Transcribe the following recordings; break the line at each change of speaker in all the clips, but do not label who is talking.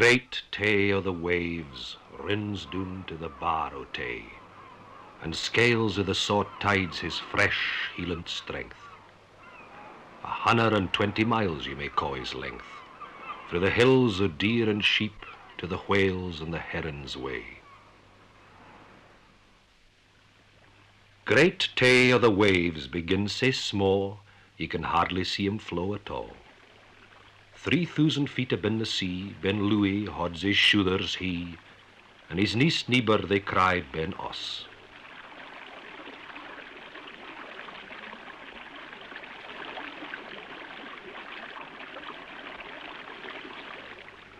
great Tay o' the waves rins doon to the bar o' Tay, and scales o' the saut tides his fresh healant strength. 120 miles you may ca' his length, frae the hills o' deer and sheep to the whales and the heron's way. Great Tay o' the waves begins sae sma' ye can hardly see him flow at all. 3,000 feet abin the sea, Ben Louis hods his shouthers he, and his niece neighbour they cry Ben us.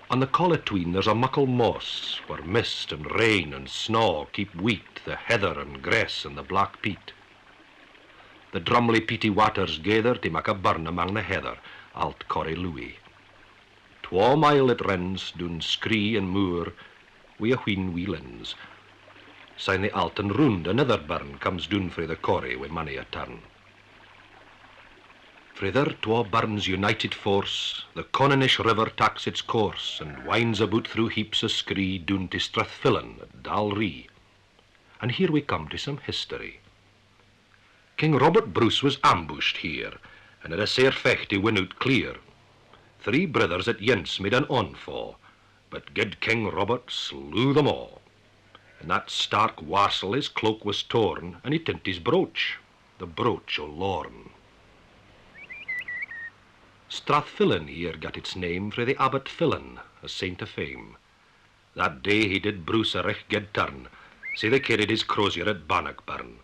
On the Collatween there's a muckle moss, where mist and rain and snaw keep wheat, the heather and grass and the black peat. The drumly peaty waters gather to make a burn among the heather, alt Corrie Louis. 2 mile it rins, doon scree and moor, wi' a wheen wee lins. Syne the alt and round another burn comes doon frae the Corrie wi' many a turn. Frae their 2 burns united force, the Cononish River taks its course, and winds about through heaps of scree doon to Strathfillan at Dalree. And here we come to some history. King Robert Bruce was ambushed here, and at a sair fecht he win out clear. 3 brothers at Yence made an onfall, but good King Robert slew them all. In that stark warsel his cloak was torn, and he tint his brooch, the brooch o' Lorn. Strathfillan here got its name frae the Abbot Fillan, a saint of fame. That day he did Bruce a recht good turn, sae they carried his crozier at Bannockburn.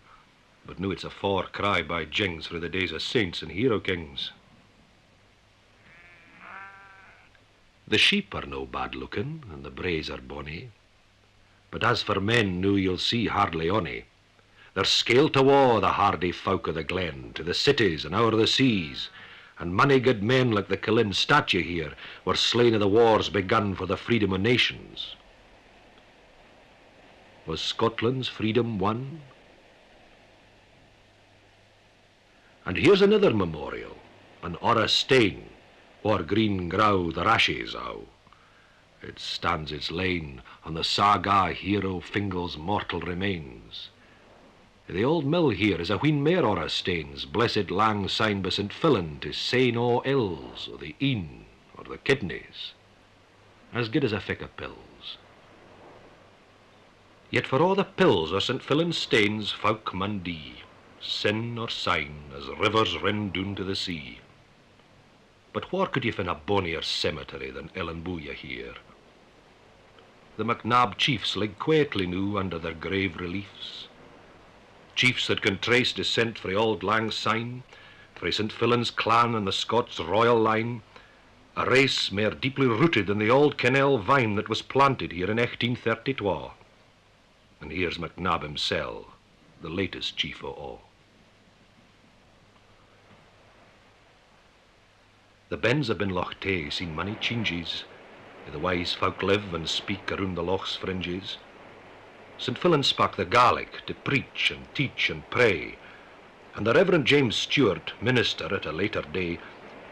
But noo it's a far cry by jings frae the days of saints and hero kings. The sheep are no bad looking, and the braes are bonny. But as for men, noo you'll see hardly ony. They're scaled to war, the hardy folk of the glen, to the cities and o'er the seas, and many good men like the Killin statue here were slain in the wars begun for the freedom of nations. Was Scotland's freedom won? And here's another memorial, an Orra Stain, o'er green grow the rashes ow. It stands its lane on the saga hero Fingal's mortal remains. The old mill here is a wheen mair Orra Stains, blessed lang syne by St. Fillan to say no ills o' the een or the kidneys, as good as a fick of pills. Yet for all the pills o' St. Fillan's stains folk mun dee, sin or sign, as rivers rin doon to the sea. But where could ye find a bonnier cemetery than Ellenbooya here? The MacNab chiefs lig quietly noo under their grave reliefs. Chiefs that can trace descent frae auld lang syne, frae St. Fillan's clan and the Scots royal line, a race mair deeply rooted than the old Kennel vine that was planted here in 1832. And here's MacNab himsel, the latest chief o' all. The bens of Loch Tay seen many changes, the wise folk live and speak around the loch's fringes. St. Fillan spak the Gaelic to preach and teach and pray, and the Reverend James Stewart, minister at a later day,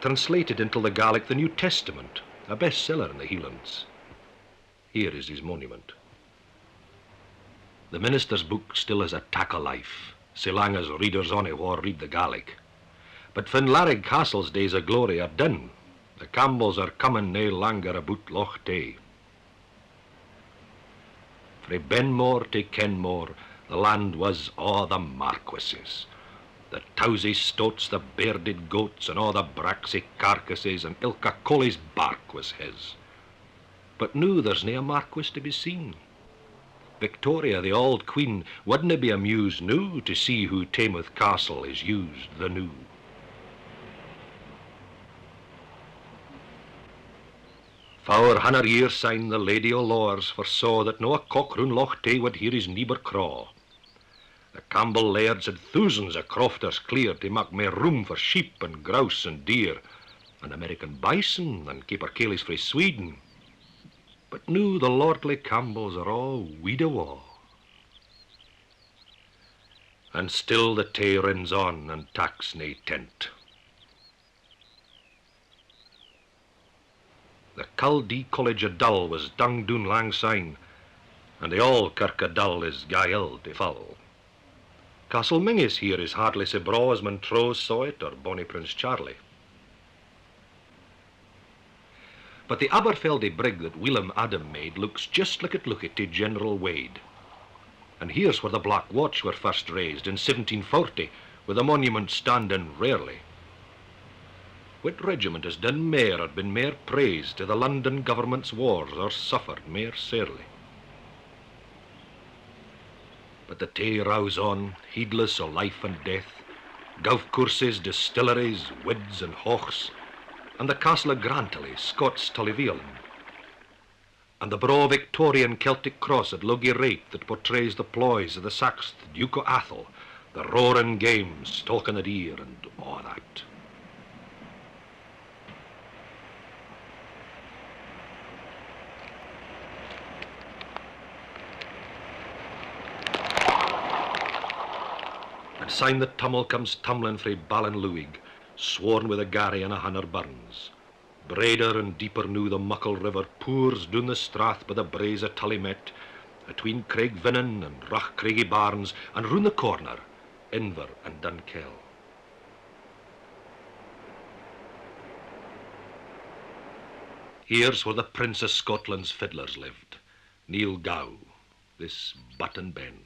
translated into the Gaelic the New Testament, a bestseller in the Highlands. Here is his monument. The minister's book still has a tack o' life, so lang as readers on it war read the Gaelic. But Finlay Castle's days of glory are done. The Campbells are coming nae langer aboot Loch Tay. Frae Benmore to Kenmore, the land was a' the marquises. The towsy stoats, the bearded goats, and a' the braxy carcasses, and ilka collie's bark was his. But noo there's nae a marquis to be seen. Victoria, the auld queen, wouldna be amused noo to see who Taymouth Castle is used the noo. For 100 years syne the Lady o' Lors foresaw that no a cock round Loch Tay would hear his neighbour craw. The Campbell lairds had thousands of crofters cleared to make mair room for sheep and grouse and deer, and American bison and capercaillies frae Sweden. But noo the lordly Campbells are all weed awa. And still the Tay rins on and taks nae tent. The Caldee College of Dull was dung doon lang syne, and the all Kirk of Dull is gael to fall. Castle Mingus here is hardly so braw as Montrose saw it, or bonny Prince Charlie. But the Aberfeldy brig that Willem Adam made looks just like it looked to General Wade. And here's where the Black Watch were first raised in 1740, with a monument standing rarely. What regiment has done mair or been mair praised to the London government's wars or suffered mair sairly? But the Tay rouse on, heedless o' life and death, golf courses, distilleries, wids and hawks, and the castle of Grantley, Scots Tullyveolan, and the braw Victorian Celtic cross at Logie Rape that portrays the ploys of the 6th Duke o' Athol, the roaring games, stalking the deer, and all that. And syne the tummel comes tumbling frae Ballinluig, sworn with a Gary and a Hunter Burns. Braider and deeper new the Muckle River pours down the strath by the braes of Tullymet, atween Craigvinnan and Rachcraigie Barns, and round the corner, Inver and Dunkell. Here's where the Prince of Scotland's fiddlers lived, Neil Gow, this Button Ben.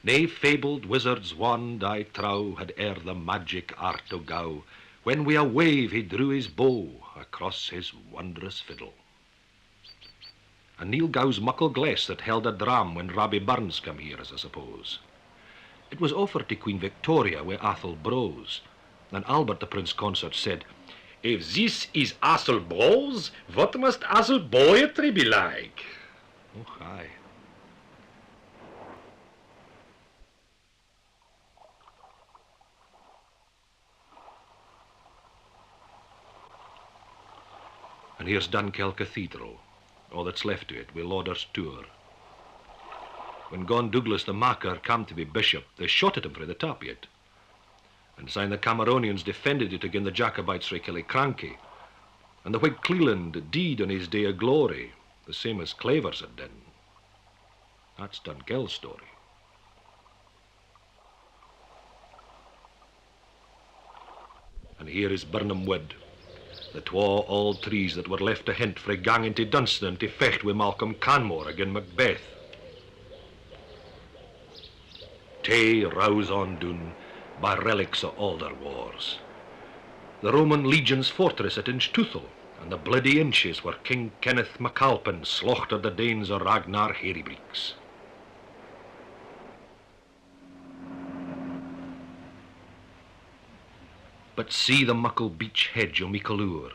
Nae fabled wizard's wand, I trow, had e'er the magic art o' Gow, when wi' a wave he drew his bow across his wondrous fiddle. And Neil Gow's muckle gless that held a dram when Robbie Burns come here, as I suppose. It was offered to Queen Victoria wi' Athol Brose, and Albert the Prince Consort said, "If this is Athol Brose, what must Athol poetry be like?" Oh, aye. And here's Dunkell Cathedral, all that's left to it, wi' Lauder's Tour. When Gon Douglas the Macker came to be bishop, they shot at him frae the top yet. And syne the Cameronians defended it against the Jacobites frae Killiecrankie, and the Whig Cleland died on his day of glory, the same as Clavers had done. That's Dunkell's story. And here is Burnham Wood, the twa auld trees that were left to hint frae ganging to Dunstan to fecht wi' Malcolm Canmore again Macbeth. Tay rouse on doon by relics o' older wars. The Roman legion's fortress at Inchtoothel, and the bloody inches where King Kenneth MacAlpin slaughtered the Danes o' Ragnar Heribreeks. But see the muckle beech hedge o' Mickleoor,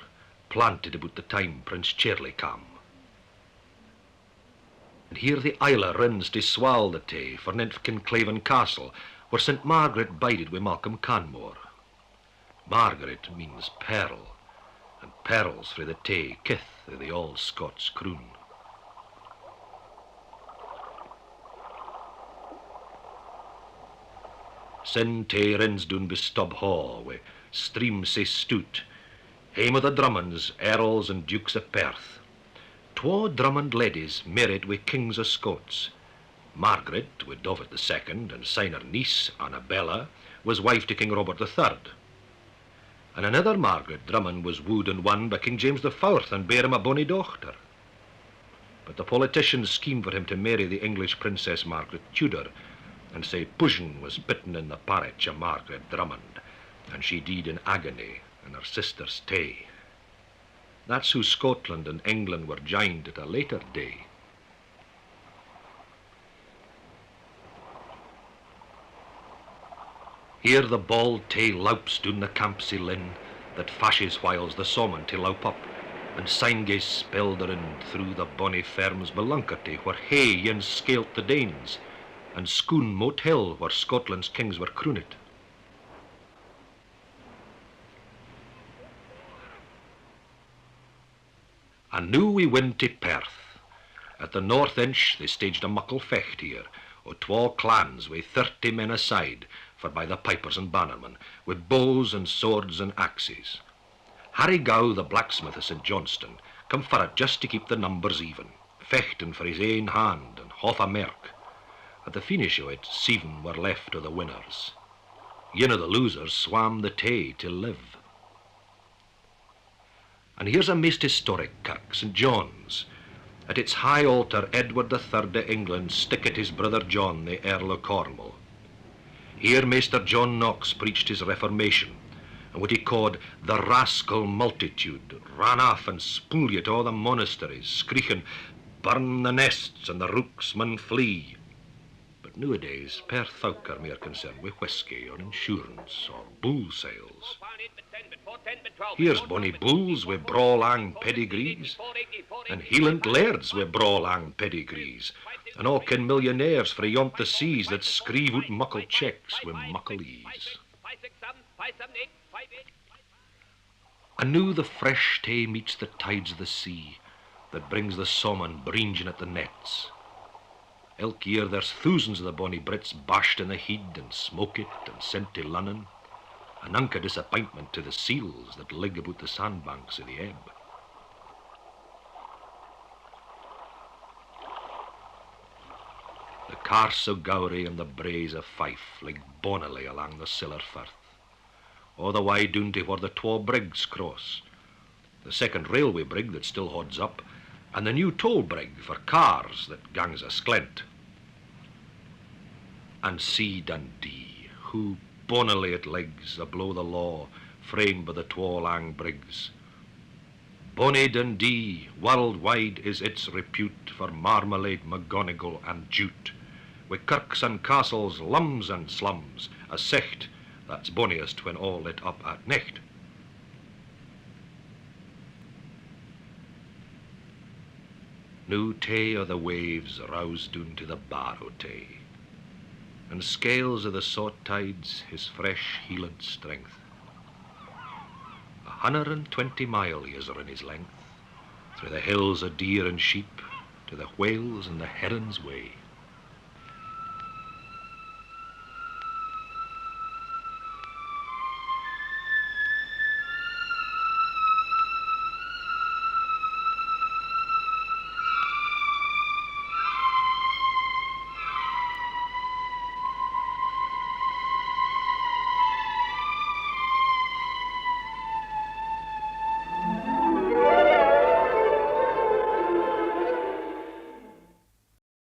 planted about the time Prince Charlie cam. And here the Isla runs to swal the Tay for nymph Kinclaven Castle, where St. Margaret bided wi' Malcolm Canmore. Margaret means pearl, and pearls frae the Tay kith o' the all Scots croon. Sin Tay rins doon by Stub Hall, wi' streams sae stoot, hame o' the Drummonds, Earls and Dukes of Perth. Twa Drummond ladies married wi' kings o' Scots. Margaret, wi' Dovet II, and syne her niece, Annabella, was wife to King Robert III. And another Margaret Drummond was wooed and won by King James IV and bare him a bonny dochter. But the politicians schemed for him to marry the English Princess Margaret Tudor, and say Pushing was bitten in the parritch of Margaret Drummond, and she died in agony, and her sister's Tay. That's who Scotland and England were joined at a later day. Here the bald Tay loups doon the Campsie Linn, that fashes whiles the Somon to loup up, and syne gaes spelderin through the bonny ferms Belunkerty, where hay yin scaled the Danes, and Scone Moat Hill, where Scotland's kings were crooned. And now we win to Perth, At the north inch they staged a muckle fecht here, o' 12 clans wi' 30 men aside, for by the pipers and bannermen, with bows and swords and axes. Harry Gow, the blacksmith of St. Johnston, come for it just to keep the numbers even, fechting for his ain hand and half a merk. At the finish o' it, 7 were left o' the winners. Ane of the losers swam the Tay to live. And here's a maist historic kirk, St. John's. At its high altar, Edward III of England stickit his brother John, the Earl of Cornwall. Here Maester John Knox preached his Reformation, and what he called the rascal multitude ran off and spoliate all the monasteries, screeching, "Burn the nests and the rooks mun flee." But nowadays, per folk are mere concerned with whisky or insurance or bull sales. Here's bonny bulls with braw-lang pedigrees, and Hieland lairds with braw-lang pedigrees, and all ken millionaires frae yont the seas that screeve out muckle checks with muckle ease. And now the fresh Tay meets the tides of the sea, that brings the salmon breenging at the nets. Elk year there's thousands of the bonny Brits bashed in the head and smoke it and sent to Lunnon, an unca disappointment to the seals that lig about the sandbanks of the ebb. The Carse of Gowrie and the Braes of Fife lig bonnily along the Siller Firth, all the way down to where the twa brigs cross, the second railway brig that still hodds up, and the new toll brig for cars that gangs a sklent. And see Dundee, who bonnily it ligs ablow the law, framed by the twa lang brigs. Bonnie Dundee, worldwide is its repute for marmalade, McGonigal and jute, with kirks and castles, lums and slums, a sicht that's bonniest when all lit up at nicht. Now Tay o' the waves roused down to the Barrow Tay, and scales of the saut tides his fresh healed strength. 120 mile is in his length, through the hills of deer and sheep, to the whales and the heron's way.